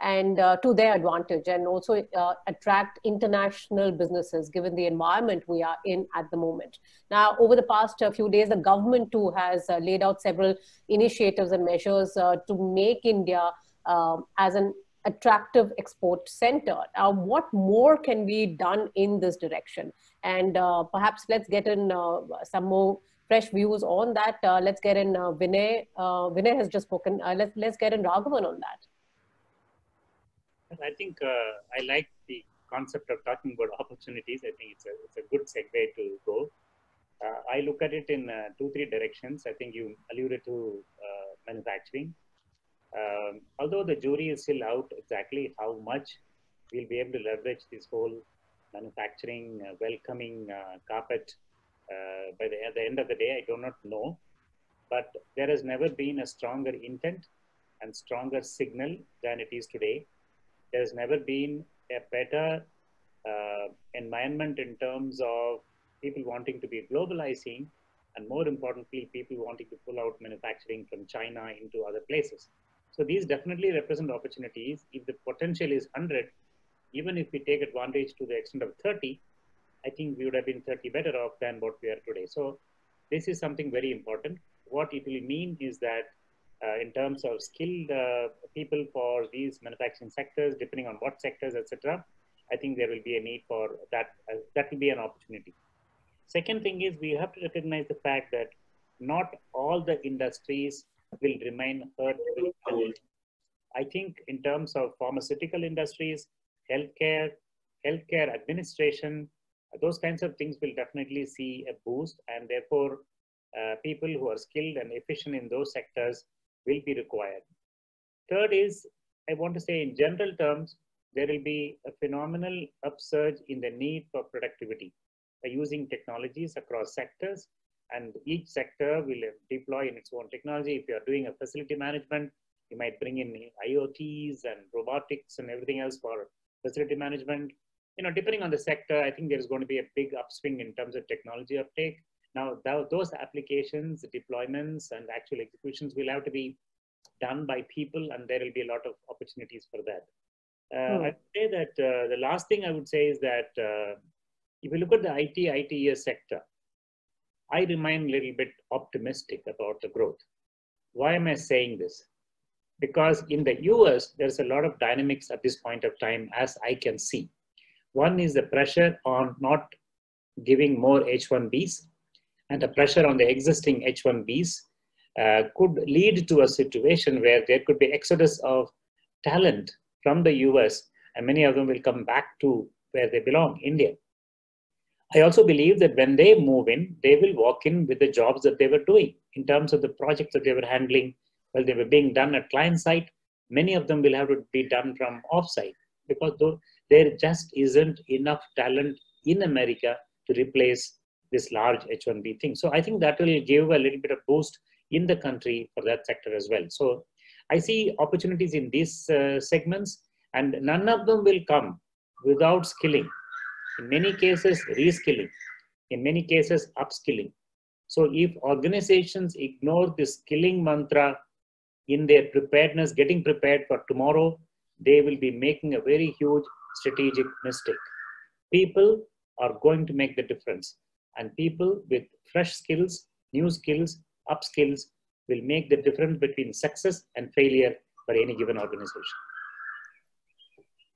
and to their advantage, and also attract international businesses given the environment we are in at the moment. Now, over the past few days, the government too has laid out several initiatives and measures to make India as an attractive export center. What more can be done in this direction? And perhaps let's get in some more fresh views on that. Let's get in Vinay. Vinay has just spoken. Let's get in Raghavan on that. I think I like the concept of talking about opportunities. I think it's a good segue to go. I look at it in 2-3 directions. I think you alluded to manufacturing. Although the jury is still out exactly how much we'll be able to leverage this whole manufacturing welcoming carpet at the end of the day, I do not know. But there has never been a stronger intent and stronger signal than it is today. There's never been a better environment in terms of people wanting to be globalizing, and more importantly, people wanting to pull out manufacturing from China into other places. So these definitely represent opportunities. If the potential is 100, even if we take advantage to the extent of 30, I think we would have been 30 better off than what we are today. So this is something very important. What it will mean is that in terms of skilled people for these manufacturing sectors, depending on what sectors, etc., I think there will be a need for that. That will be an opportunity. Second thing is we have to recognize the fact that not all the industries will remain hurt with COVID. I think in terms of pharmaceutical industries, healthcare administration, those kinds of things will definitely see a boost, and therefore people who are skilled and efficient in those sectors will be required. Third is, I want to say in general terms, there will be a phenomenal upsurge in the need for productivity by using technologies across sectors, and each sector will deploy in its own technology. If you are doing a facility management, you might bring in IoTs and robotics and everything else for facility management. You know, depending on the sector, I think there is going to be a big upswing in terms of technology uptake. Now, those applications, deployments, and actual executions will have to be done by people, and there will be a lot of opportunities for that. I'd say that the last thing I would say is that if you look at the ITeS sector, I remain a little bit optimistic about the growth. Why am I saying this? Because in the US, there's a lot of dynamics at this point of time, as I can see. One is the pressure on not giving more H-1Bs, and the pressure on the existing H-1Bs could lead to a situation where there could be exodus of talent from the US, and many of them will come back to where they belong, India. I also believe that when they move in, they will walk in with the jobs that they were doing in terms of the projects that they were handling while they were being done at client site. Many of them will have to be done from off-site, because there just isn't enough talent in America to replace this large H-1B thing. So I think that will give a little bit of boost in the country for that sector as well. So I see opportunities in these segments, and none of them will come without skilling. In many cases, reskilling. In many cases, upskilling. So if organizations ignore the skilling mantra in their preparedness, getting prepared for tomorrow, they will be making a very huge strategic mistake. People are going to make the difference, and people with fresh skills, new skills, upskills will make the difference between success and failure for any given organization.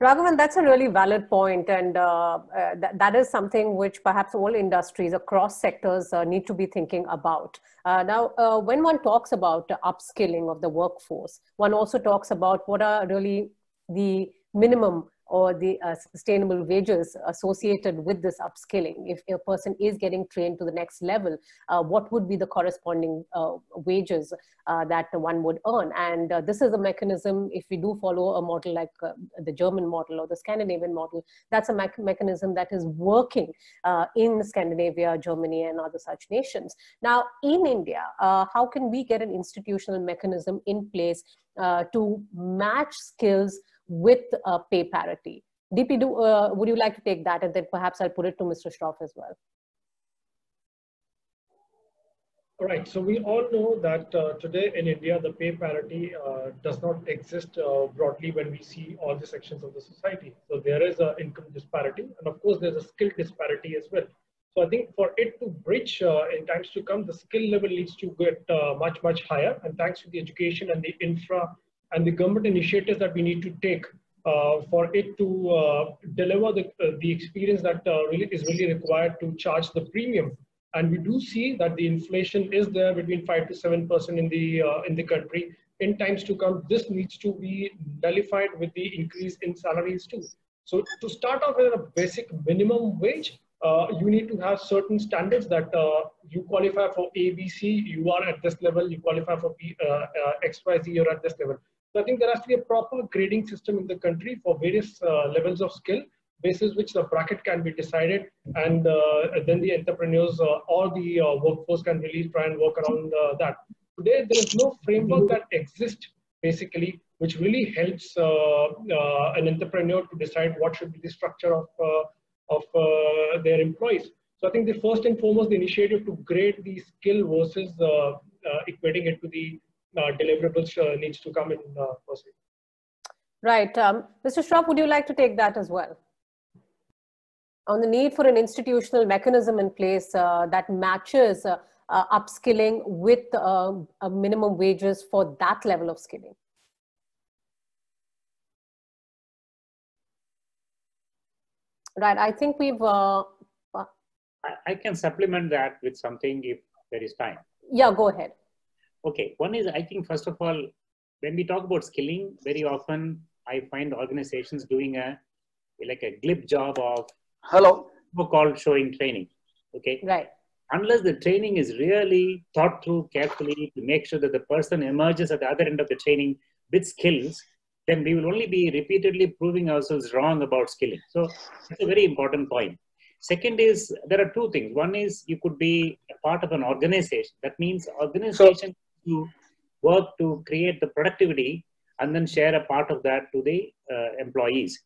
Raghavan, that's a really valid point, and that is something which perhaps all industries across sectors need to be thinking about. Now, when one talks about upskilling of the workforce, one also talks about what are really the minimum or the sustainable wages associated with this upskilling. If a person is getting trained to the next level, what would be the corresponding wages that one would earn? And this is a mechanism, if we do follow a model like the German model or the Scandinavian model, that's a mechanism that is working in Scandinavia, Germany, and other such nations. Now, in India, how can we get an institutional mechanism in place to match skills with pay parity? DP, would you like to take that, and then perhaps I'll put it to Mr. Shroff as well. All right, so we all know that today in India, the pay parity does not exist broadly when we see all the sections of the society. So there is an income disparity, and of course there's a skill disparity as well. So I think for it to bridge in times to come, the skill level needs to get much higher, and thanks to the education and the infra and the government initiatives that we need to take for it to deliver the experience that is really required to charge the premium. And we do see that the inflation is there between 5 to 7% in the country. In times to come, this needs to be nullified with the increase in salaries too. So to start off with a basic minimum wage, you need to have certain standards that you qualify for ABC, you are at this level, you qualify for XYZ, you're at this level. So I think there has to be a proper grading system in the country for various levels of skill, basis which the bracket can be decided, and then the entrepreneurs or the workforce can really try and work around that. Today, there is no framework that exists basically, which really helps an entrepreneur to decide what should be the structure of their employees. So I think the first and foremost, the initiative to grade the skill versus equating it to the deliverables needs to come in first. Right. Mr. Shroff, would you like to take that as well? On the need for an institutional mechanism in place that matches upskilling with minimum wages for that level of skilling. Right. I think we've... I can supplement that with something if there is time. Yeah, go ahead. Okay. One is, I think, first of all, when we talk about skilling, very often I find organizations doing a glib job of so-called showing training. Okay. Right. Unless the training is really thought through carefully to make sure that the person emerges at the other end of the training with skills, then we will only be repeatedly proving ourselves wrong about skilling. So that's a very important point. Second is, there are two things. One is you could be a part of an organization. That means organization to work to create the productivity and then share a part of that to the employees.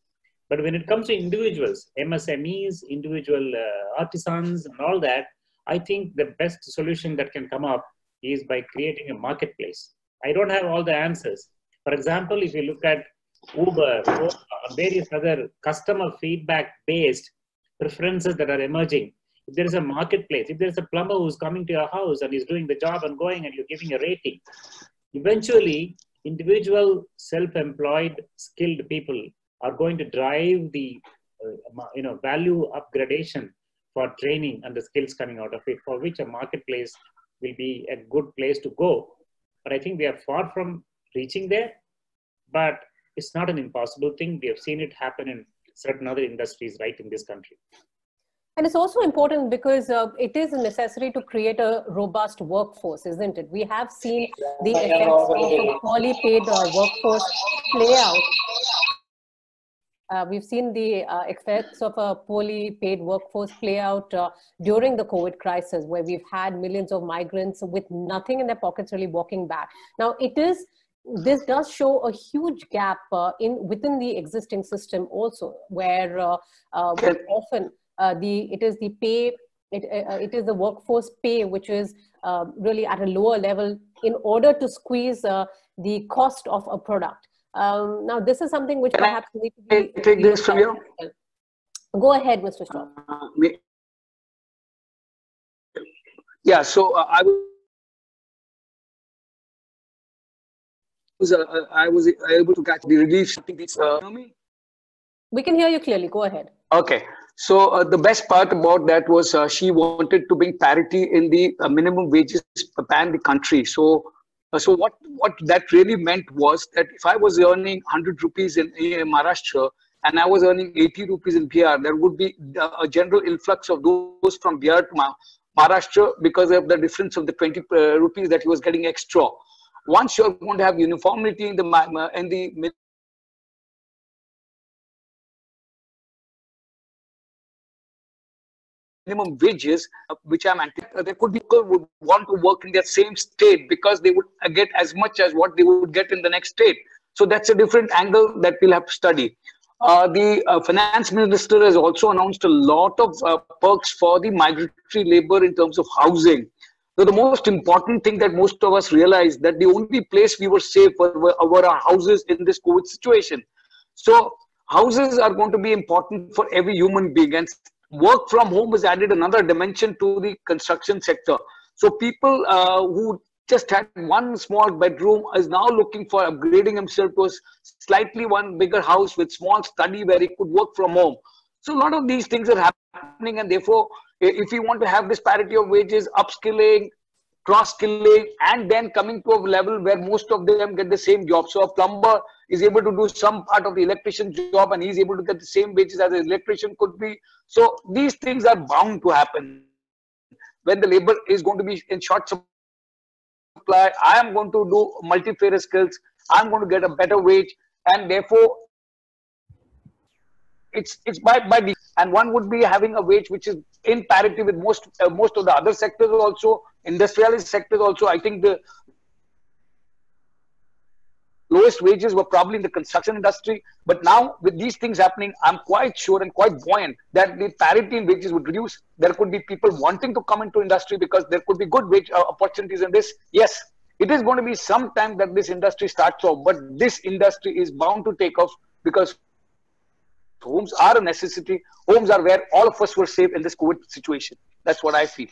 But when it comes to individuals, MSMEs, individual artisans and all that, I think the best solution that can come up is by creating a marketplace. I don't have all the answers. For example, if you look at Uber or various other customer feedback based preferences that are emerging, if there is a marketplace, if there is a plumber who's coming to your house and is doing the job and going and you're giving a rating, eventually individual self-employed skilled people are going to drive the value upgradation for training and the skills coming out of it, for which a marketplace will be a good place to go. But I think we are far from reaching there, but it's not an impossible thing. We have seen it happen in certain other industries right in this country. And it's also important because it is necessary to create a robust workforce, isn't it? We have seen the effects of a poorly paid workforce play out. We've seen the effects of a poorly paid workforce play out during the COVID crisis, where we've had millions of migrants with nothing in their pockets really walking back. Now, this does show a huge gap within the existing system also, where often it is the workforce pay which is really at a lower level in order to squeeze the cost of a product. Now, this is something which perhaps needs to be... Take this from you? Go ahead, Mr. Shroff. Yeah, so I was able to catch the relief. We can hear you clearly. Go ahead. Okay. So the best part about that was she wanted to bring parity in the minimum wages pan the country. So what that really meant was that if I was earning 100 rupees in Maharashtra and I was earning 80 rupees in Bihar, there would be a general influx of those from Bihar to Maharashtra because of the difference of the 20 rupees that he was getting extra. Once you're going to have uniformity in the minimum wages, which I'm anticipating, there could be people who would want to work in their same state because they would get as much as what they would get in the next state. So that's a different angle that we'll have to study. The finance minister has also announced a lot of perks for the migratory labor in terms of housing. So the most important thing that most of us realize that the only place we were safe were our houses in this COVID situation. So houses are going to be important for every human being, and work from home has added another dimension to the construction sector. So people who just had one small bedroom is now looking for upgrading himself to a slightly one bigger house with small study where he could work from home. So a lot of these things are happening, and therefore, if we want to have this parity of wages, upskilling, cross-skilling, and then coming to a level where most of them get the same job. So a plumber is able to do some part of the electrician job and he's able to get the same wages as an electrician could be. So these things are bound to happen. When the labor is going to be in short supply, I am going to do multifarious skills, I'm going to get a better wage, and therefore it's by and one would be having a wage which is in parity with most of the other sectors also, industrialist sectors also. I think the lowest wages were probably in the construction industry, but now with these things happening, I'm quite sure and quite buoyant that the parity in wages would reduce. There could be people wanting to come into industry because there could be good wage opportunities in this. Yes, It is going to be some time that this industry starts off, but this industry is bound to take off because homes are a necessity. Homes are where all of us were safe in this COVID situation. That's what I feel.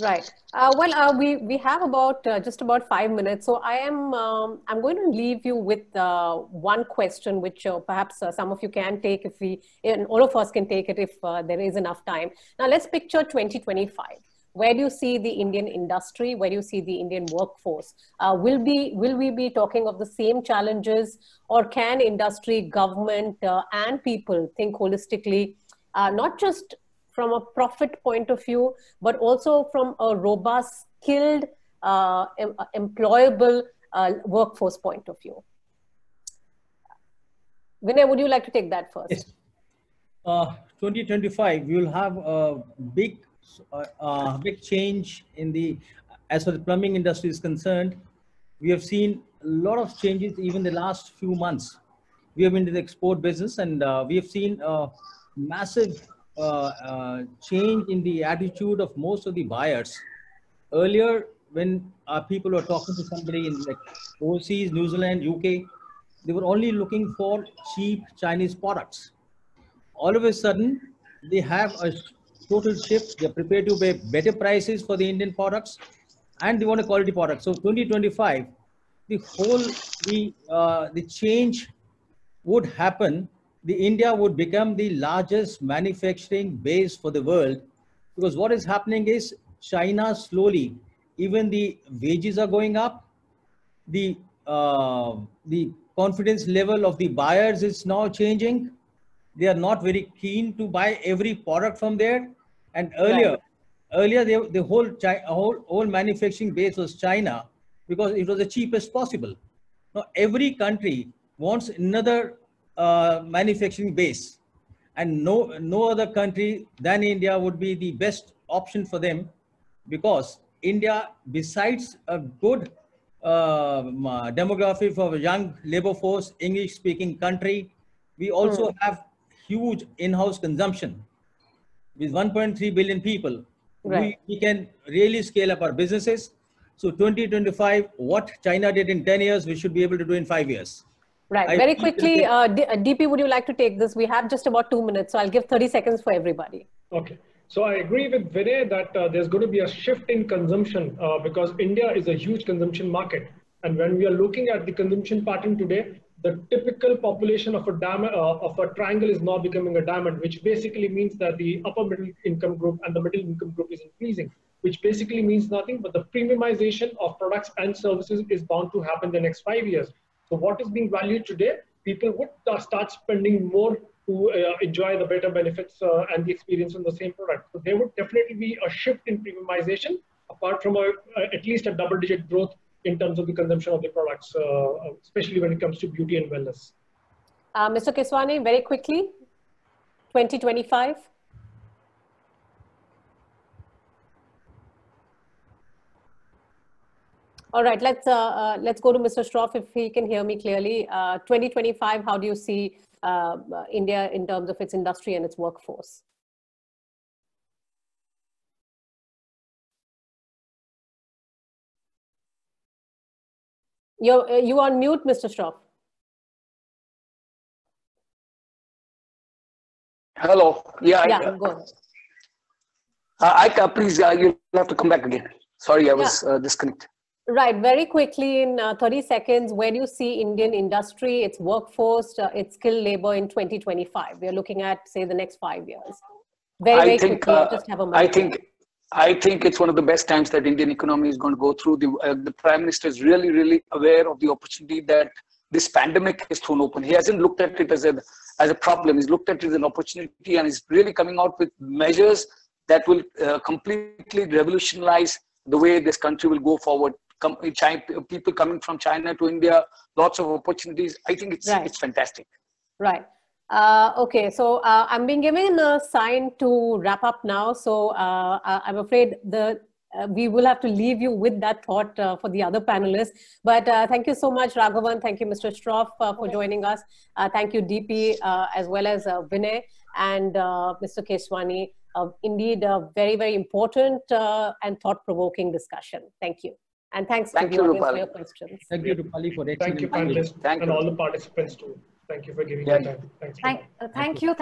Right. We have about just about 5 minutes. So I'm going to leave you with one question, which perhaps some of you can take and all of us can take it if there is enough time. Now let's picture 2025. Where do you see the Indian industry? Where do you see the Indian workforce? Will we be talking of the same challenges, or can industry, government, and people think holistically, not just from a profit point of view, but also from a robust, skilled, employable workforce point of view? Vinay, would you like to take that first? Yes. 2025, we will have a big change in as far as the plumbing industry is concerned. We have seen a lot of changes even the last few months. We have been in the export business, and we have seen a massive change in the attitude of most of the buyers. Earlier, when people were talking to somebody in like overseas, New Zealand, UK, they were only looking for cheap Chinese products. All of a sudden, they have a total shift. They're prepared to pay better prices for the Indian products, and they want a quality product. So 2025, the change would happen. The India would become the largest manufacturing base for the world, because what is happening is China slowly, even the wages are going up. The confidence level of the buyers is now changing. They are not very keen to buy every product from there. And earlier, the whole manufacturing base was China, because it was the cheapest possible. Now every country wants another manufacturing base, and no other country than India would be the best option for them, because India, besides a good demography for a young labor force, English speaking country, we also have huge in-house consumption. With 1.3 billion people, we can really scale up our businesses. So 2025, what China did in 10 years, we should be able to do in 5 years. Right. Very quickly, DP, would you like to take this? We have just about 2 minutes, so I'll give 30 seconds for everybody. Okay. So I agree with Vinay that there's going to be a shift in consumption because India is a huge consumption market. And when we are looking at the consumption pattern today, the typical population of a triangle is now becoming a diamond, which basically means that the upper middle income group and the middle income group is increasing, which basically means nothing but the premiumization of products and services is bound to happen in the next 5 years. So what is being valued today, people would start spending more to enjoy the better benefits and the experience on the same product. So there would definitely be a shift in premiumization, apart from at least a double-digit growth in terms of the consumption of the products, especially when it comes to beauty and wellness. Mr. Keswani, very quickly, 2025. All right, let's go to Mr. Shroff if he can hear me clearly. 2025, how do you see India in terms of its industry and its workforce? You on mute, Mr. Shroff. Hello. Yeah. Go ahead. Please, you'll have to come back again. Sorry, I was disconnected. Right. Very quickly, in 30 seconds, where do you see Indian industry, its workforce, its skilled labor in 2025? We are looking at, say, the next 5 years. Very quickly, just have a minute. I think it's one of the best times that Indian economy is going to go through. The Prime Minister is really, really aware of the opportunity that this pandemic has thrown open. He hasn't looked at it as a problem. He's looked at it as an opportunity, and he's really coming out with measures that will completely revolutionize the way this country will go forward. People coming from China to India, lots of opportunities. I think it's fantastic. Right. Okay, so I'm being given a sign to wrap up now. So I'm afraid we will have to leave you with that thought for the other panelists. But thank you so much, Raghavan. Thank you, Mr. Shroff, for joining us. Thank you, DP, as well as Vinay and Mr. Keswani. Indeed, a very, very important and thought-provoking discussion. Thank you. And thanks Thank to you, the audience for Rupali. your questions. Thank you, Rupali, for excellent. Thank you, panelists, Thank and you. all the participants too. Thank you for giving Yeah. your time. Thanks.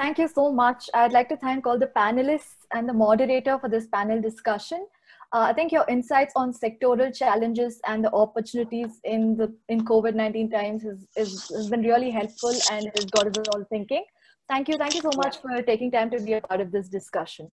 Thank you so much. I'd like to thank all the panelists and the moderator for this panel discussion. I think your insights on sectoral challenges and the opportunities in COVID-19 times has been really helpful and has got us all thinking. Thank you so much for taking time to be a part of this discussion.